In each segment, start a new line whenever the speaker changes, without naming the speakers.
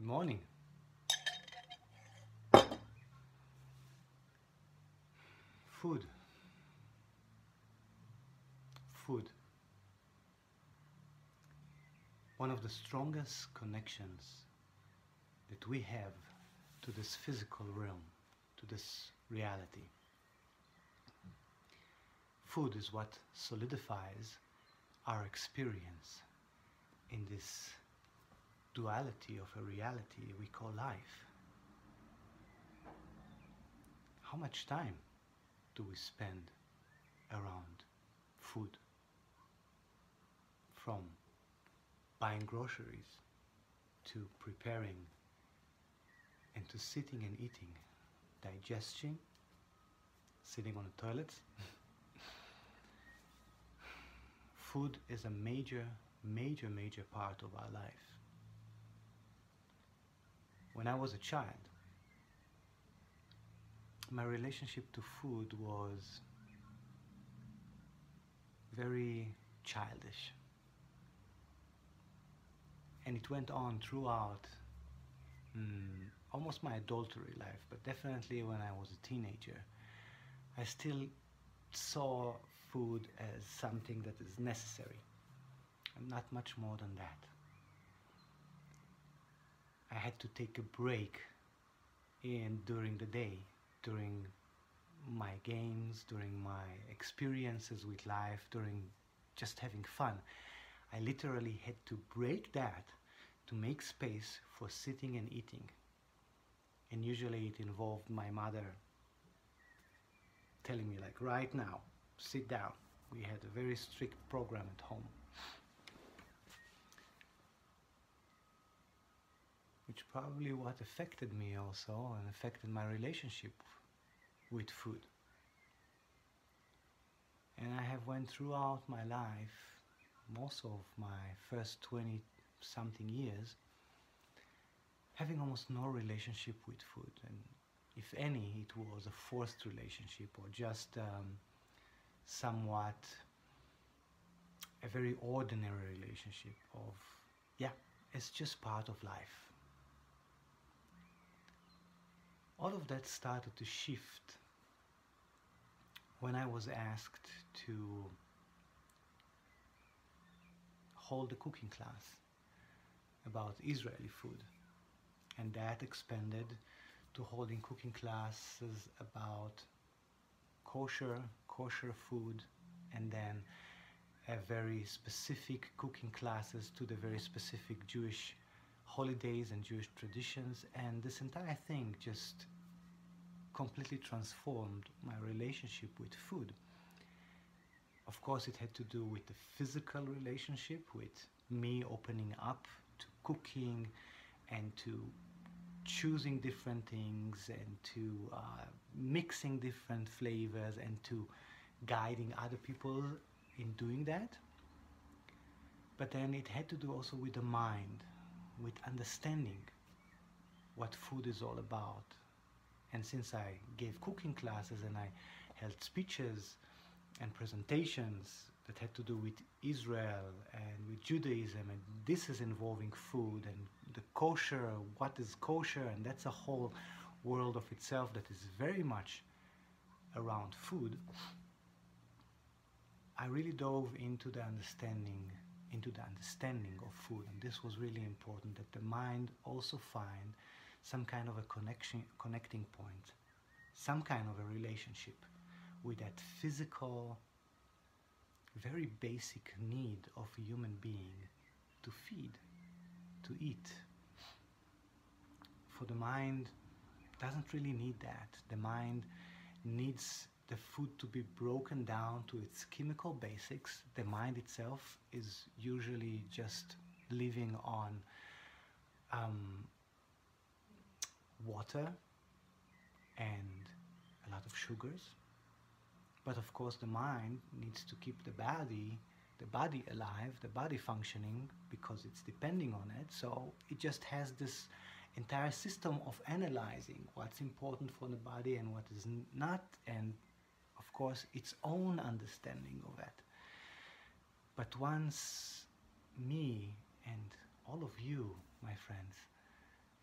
morning. Food. Food. One of the strongest connections that we have to this physical realm, to this reality. Food is what solidifies our experience in this duality of a reality we call life. How much time do we spend around food? From buying groceries to preparing and to sitting and eating, digestion, sitting on the toilets. Food is a major part of our life. When I was a child, my relationship to food was very childish. And it went on throughout almost my adultery life, but definitely when I was a teenager, I still saw food as something that is necessary, and not much more than that. I had to take a break during the day, during my games, during my experiences with life, during just having fun. I literally had to break that to make space for sitting and eating. And usually it involved my mother telling me, like, right now, sit down. We had a very strict program at home. Which probably what affected me also and affected my relationship with food. And I have went throughout my life, most of my first 20 something years, having almost no relationship with food, and if any, it was a forced relationship or just somewhat a very ordinary relationship of, yeah, it's just part of life. All of that started to shift when I was asked to hold a cooking class about Israeli food, and that expanded to holding cooking classes about kosher food, and then a very specific cooking classes to the very specific Jewish holidays and Jewish traditions. And this entire thing just completely transformed my relationship with food. Of course, it had to do with the physical relationship, with me opening up to cooking and to choosing different things and to mixing different flavors and to guiding other people in doing that. But then it had to do also with the mind, with understanding what food is all about. And since I gave cooking classes and I held speeches and presentations that had to do with Israel and with Judaism, and this is involving food and the kosher, what is kosher, and that's a whole world of itself that is very much around food, I really dove into the understanding of food. And this was really important, that the mind also find some kind of a connecting point, some kind of a relationship with that physical, very basic need of a human being to feed, to eat. For the mind doesn't really need that. The mind needs the food to be broken down to its chemical basics. The mind itself is usually just living on water and a lot of sugars. But of course the mind needs to keep the body alive, the body functioning, because it's depending on it. So it just has this entire system of analyzing what's important for the body and what is not, and of course its own understanding of that. But once me and all of you, my friends,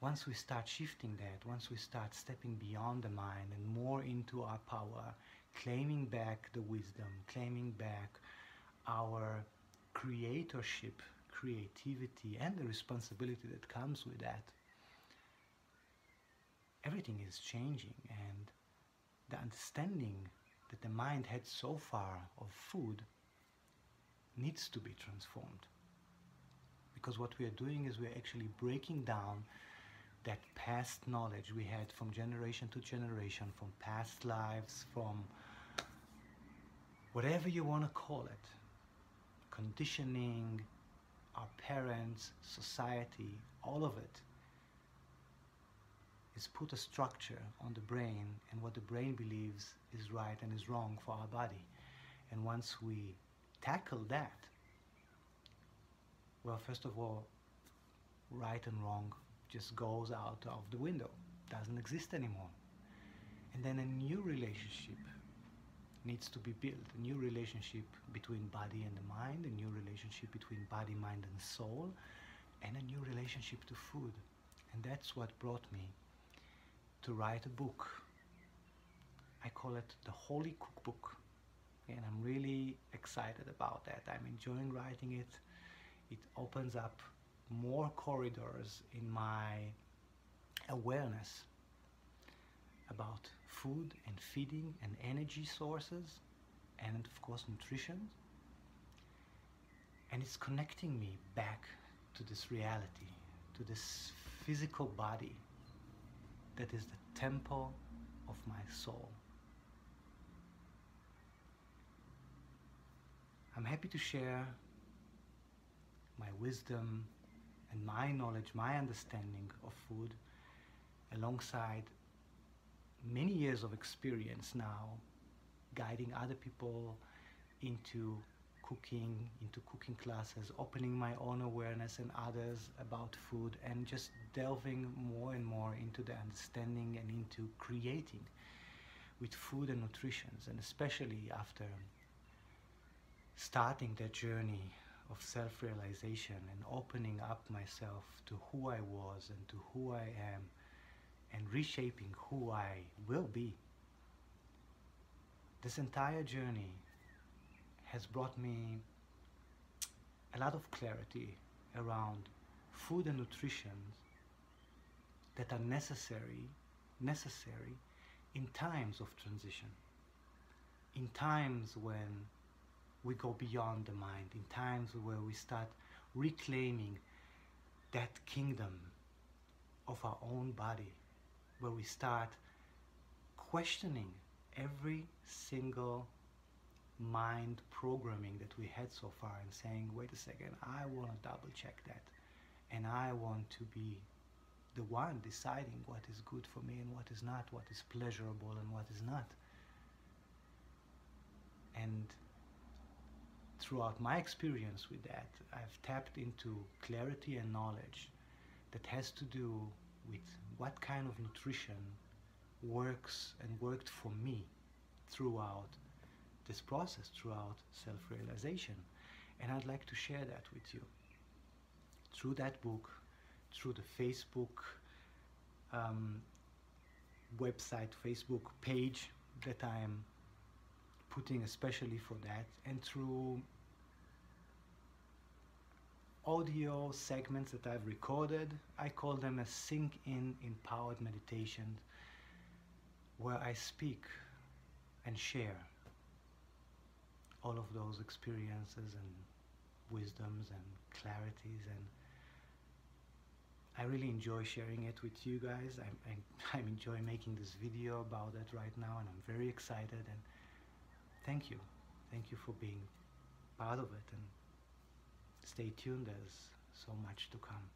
once we start shifting that, once we start stepping beyond the mind and more into our power, claiming back the wisdom, claiming back our creatorship, creativity, and the responsibility that comes with that, everything is changing, and the understanding that the mind had so far of food needs to be transformed. Because what we are doing is we're actually breaking down that past knowledge we had from generation to generation, from past lives, from whatever you want to call it, conditioning, our parents, society, all of it is put a structure on the brain and what the brain believes is right and is wrong for our body. And once we tackle that, well, first of all, right and wrong just goes out of the window, doesn't exist anymore. And then a new relationship needs to be built, a new relationship between body and the mind, a new relationship between body, mind and soul, and a new relationship to food. And that's what brought me to write a book. I call it the Holy Cookbook, and I'm really excited about that. I'm enjoying writing it. It opens up more corridors in my awareness about food and feeding and energy sources and of course nutrition, and it's connecting me back to this reality, to this physical body that is the temple of my soul. I'm happy to share my wisdom and my knowledge, my understanding of food, alongside many years of experience now, guiding other people into cooking classes, opening my own awareness and others about food, and just delving more and more into the understanding and into creating with food and nutrition, and especially after starting that journey of self-realization and opening up myself to who I was and to who I am and reshaping who I will be. This entire journey has brought me a lot of clarity around food and nutrition that are necessary in times of transition, in times when we go beyond the mind, in times where we start reclaiming that kingdom of our own body, where we start questioning every single mind programming that we had so far and saying, wait a second, I want to double check that, and I want to be the one deciding what is good for me and what is not, what is pleasurable and what is not. And throughout my experience with that, I've tapped into clarity and knowledge that has to do with what kind of nutrition works and worked for me throughout this process, throughout self-realization. And I'd like to share that with you through that book, through the Facebook website, Facebook page that I'm putting especially for that, and through audio segments that I've recorded. I call them a sink-in empowered meditation, where I speak and share all of those experiences and wisdoms and clarities, and I really enjoy sharing it with you guys. I'm enjoying making this video about it right now, and I'm very excited, and thank you for being part of it, and stay tuned, there's so much to come.